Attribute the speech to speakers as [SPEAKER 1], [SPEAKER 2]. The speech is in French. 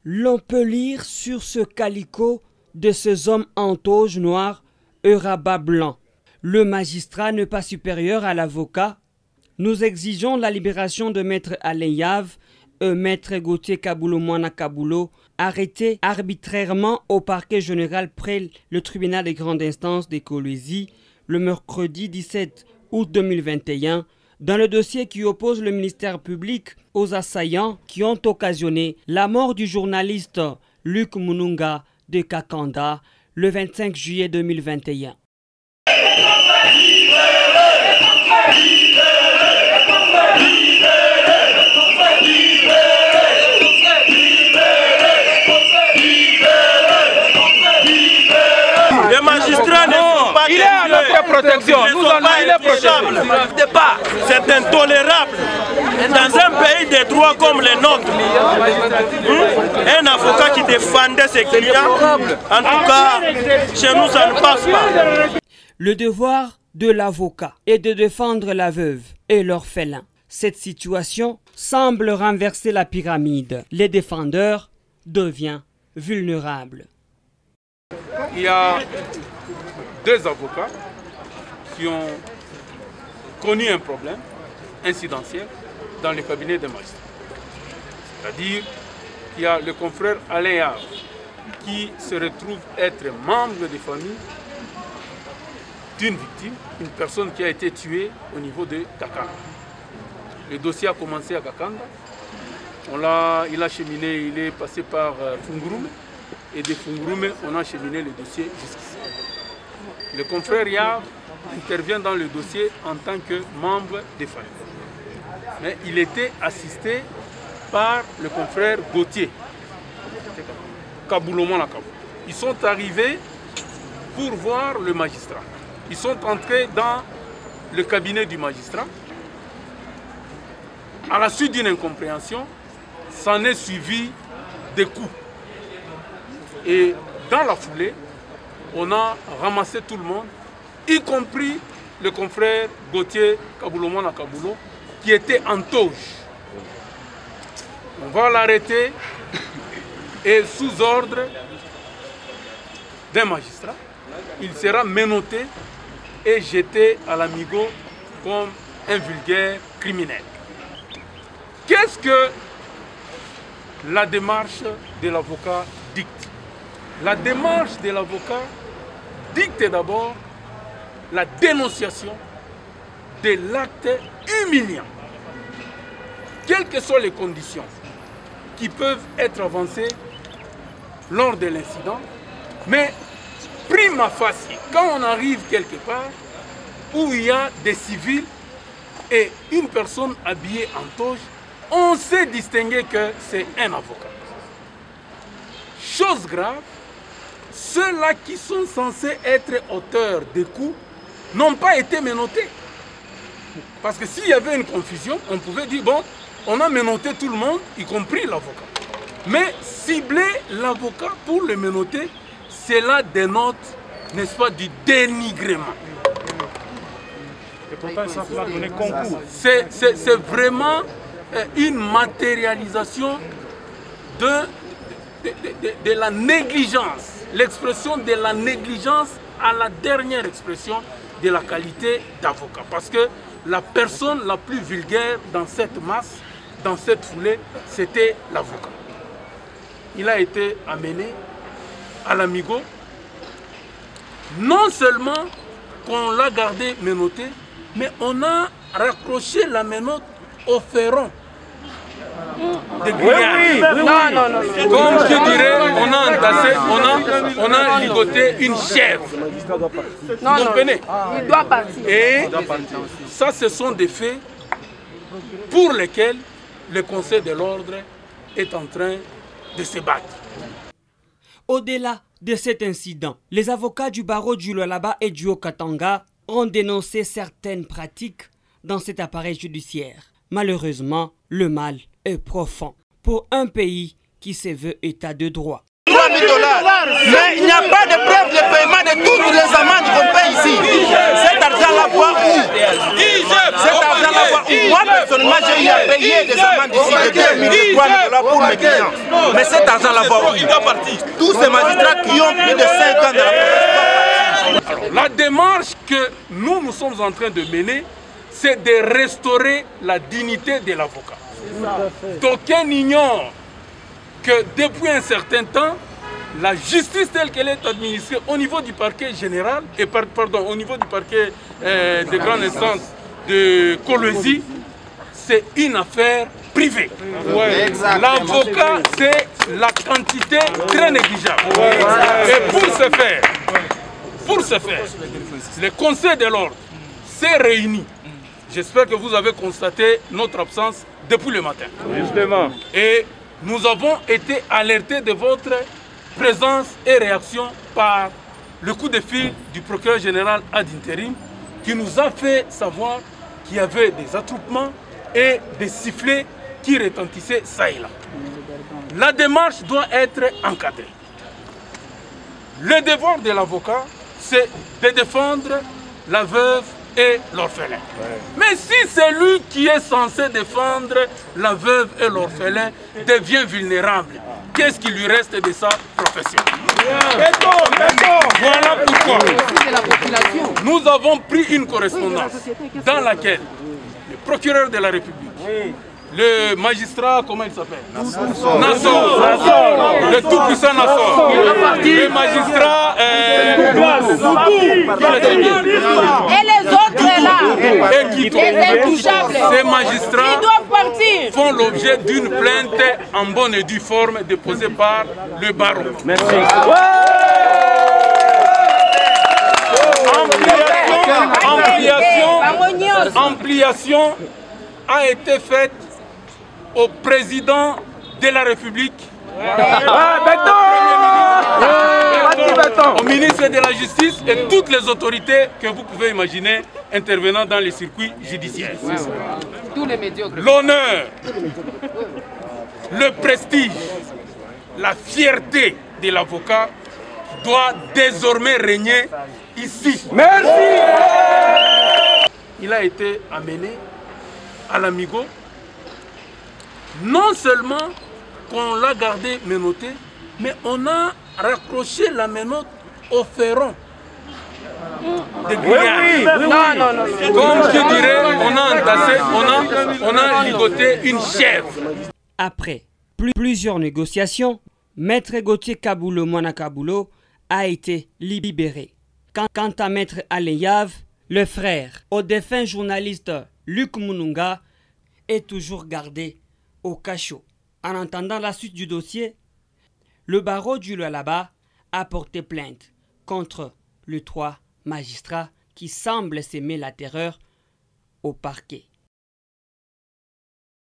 [SPEAKER 1] L'on peut lire sur ce calicot de ces hommes en toge noire et rabat blanc. Le magistrat n'est pas supérieur à l'avocat. Nous exigeons la libération de Maître Alain Yave et Maître Gauthier Kaboulo-Moana Kaboulo, arrêtés arbitrairement au parquet général près le tribunal de grande instance de Kolwezi le mercredi 17 août 2021 dans le dossier qui oppose le ministère public aux assaillants qui ont occasionné la mort du journaliste Luc Mununga de Kakanda le 25 juillet 2021.
[SPEAKER 2] Les magistrats ne sont pas
[SPEAKER 3] il est à notre protection. Nous allons il est protégé.
[SPEAKER 2] C'est intolérable. Dans un pays de droit comme le nôtre, un avocat qui défendait ses clients, en tout cas, chez nous, ça ne passe pas.
[SPEAKER 1] Le devoir de l'avocat est de défendre la veuve et l'orphelin. Cette situation semble renverser la pyramide. Les défendeurs deviennent vulnérables.
[SPEAKER 3] Il y a deux avocats qui ont connu un problème incidentiel dans le cabinet des magistrats. C'est-à-dire qu'il y a le confrère Alain Yave qui se retrouve être membre de famille d'une victime, une personne qui a été tuée au niveau de Kakanda. Le dossier a commencé à Kakanda. Il a cheminé, il est passé par Fungurume. Et de Fungurume, on a cheminé le dossier jusqu'ici. Le confrère Yave intervient dans le dossier en tant que membre des familles. Mais il était assisté par le confrère Gauthier Kaboulo-Moana Kaboulo. Ils sont arrivés pour voir le magistrat. Ils sont entrés dans le cabinet du magistrat. À la suite d'une incompréhension, s'en est suivi des coups. Et dans la foulée, on a ramassé tout le monde, y compris le confrère Gauthier Kaboulo-Moana Kaboulo, qui était en toge. On va l'arrêter et sous ordre d'un magistrat, il sera menotté et jeté à l'amigo comme un vulgaire criminel. Qu'est-ce que la démarche de l'avocat dicte? La démarche de l'avocat dicte d'abord la dénonciation de l'acte humiliant, quelles que soient les conditions qui peuvent être avancées lors de l'incident, mais prima facie, quand on arrive quelque part où il y a des civils et une personne habillée en toge, on sait distinguer que c'est un avocat. Chose grave, ceux-là qui sont censés être auteurs des coups n'ont pas été menottés. Parce que s'il y avait une confusion, on pouvait dire, bon, on a menotté tout le monde, y compris l'avocat. Mais cibler l'avocat pour le menotter, cela dénote, n'est-ce pas, du dénigrement.
[SPEAKER 2] Et pourtant, ça va donner concours.
[SPEAKER 3] C'est vraiment une matérialisation de la négligence. L'expression de la négligence à la dernière expression de la qualité d'avocat. Parce que la personne la plus vulgaire dans cette masse, dans cette foulée, c'était l'avocat. Il a été amené à l'amigo. Non seulement qu'on l'a gardé menotté, mais on a raccroché la menotte au ferron. De grillage.
[SPEAKER 4] Non.
[SPEAKER 3] Comme je dirais, on a entassé, on a ligoté une chèvre.
[SPEAKER 4] Non,
[SPEAKER 3] Vous comprenez?
[SPEAKER 4] il doit partir.
[SPEAKER 3] Et ça, ce sont des faits pour lesquels le Conseil de l'ordre est en train de se battre.
[SPEAKER 1] Au-delà de cet incident, les avocats du barreau du Lualaba et du Haut-Katanga ont dénoncé certaines pratiques dans cet appareil judiciaire. Malheureusement, le mal est profond pour un pays qui se veut état de droit.
[SPEAKER 5] 3 000 $. Mais il n'y a pas de preuve de paiement de toutes les amendes qu'on paye ici. Cet argent-là va où? Cet argent-là va où? Moi, personnellement, j'ai eu à payer des amendes ici de 2 000 $, 3 000 $ pour mes clients. Mais cet argent-là va où? Tous ces magistrats qui ont plus de 5 ans de la profession.
[SPEAKER 3] Alors, la démarche que nous sommes en train de mener, c'est de restaurer la dignité de l'avocat. D'aucuns ignorent que depuis un certain temps, la justice telle qu'elle est administrée au niveau du parquet général, et au niveau du parquet de grande instance de Kolwezi, c'est une affaire privée. L'avocat, c'est la quantité très négligeable. Et pour ce faire, le Conseil de l'ordre s'est réuni. J'espère que vous avez constaté notre absence depuis le matin. Justement. Et nous avons été alertés de votre présence et réaction par le coup de fil du procureur général ad interim qui nous a fait savoir qu'il y avait des attroupements et des sifflets qui retentissaient ça et là. La démarche doit être encadrée. Le devoir de l'avocat, c'est de défendre la veuve et l'orphelin. Mais si c'est lui qui est censé défendre la veuve et l'orphelin devient vulnérable, qu'est-ce qui lui reste de sa profession? Voilà pourquoi nous avons pris une correspondance dans laquelle le procureur de la République, le magistrat, comment il s'appelle? Nassor, le tout-puissant Nassor, le magistrat
[SPEAKER 4] Et les autres là,
[SPEAKER 3] les
[SPEAKER 4] intouchables,
[SPEAKER 3] ces magistrats
[SPEAKER 4] ils doivent partir.
[SPEAKER 3] font l'objet d'une plainte en bonne et due forme déposée par le baron. Merci. Ampliation a été faite au président de la République, au ministre de la Justice et toutes les autorités que vous pouvez imaginer intervenant dans les circuits judiciaires. L'honneur, le prestige, la fierté de l'avocat doit désormais régner ici. Merci. Il a été amené à l'Amigo. Non seulement qu'on l'a gardé menotté, mais on a raccroché la menotte au ferron de grillage. Non. Comme je dirais, on a entassé, on a ligoté une chèvre.
[SPEAKER 1] Après plusieurs négociations, Maître Gauthier Kaboulo Mwana Kaboulo a été libéré. Quant à Maître Aleyav, le frère au défunt journaliste Luc Mununga est toujours gardé au cachot. En attendant la suite du dossier, le barreau du Lualaba a porté plainte contre les 3 magistrats qui semblent s'aimer la terreur au parquet.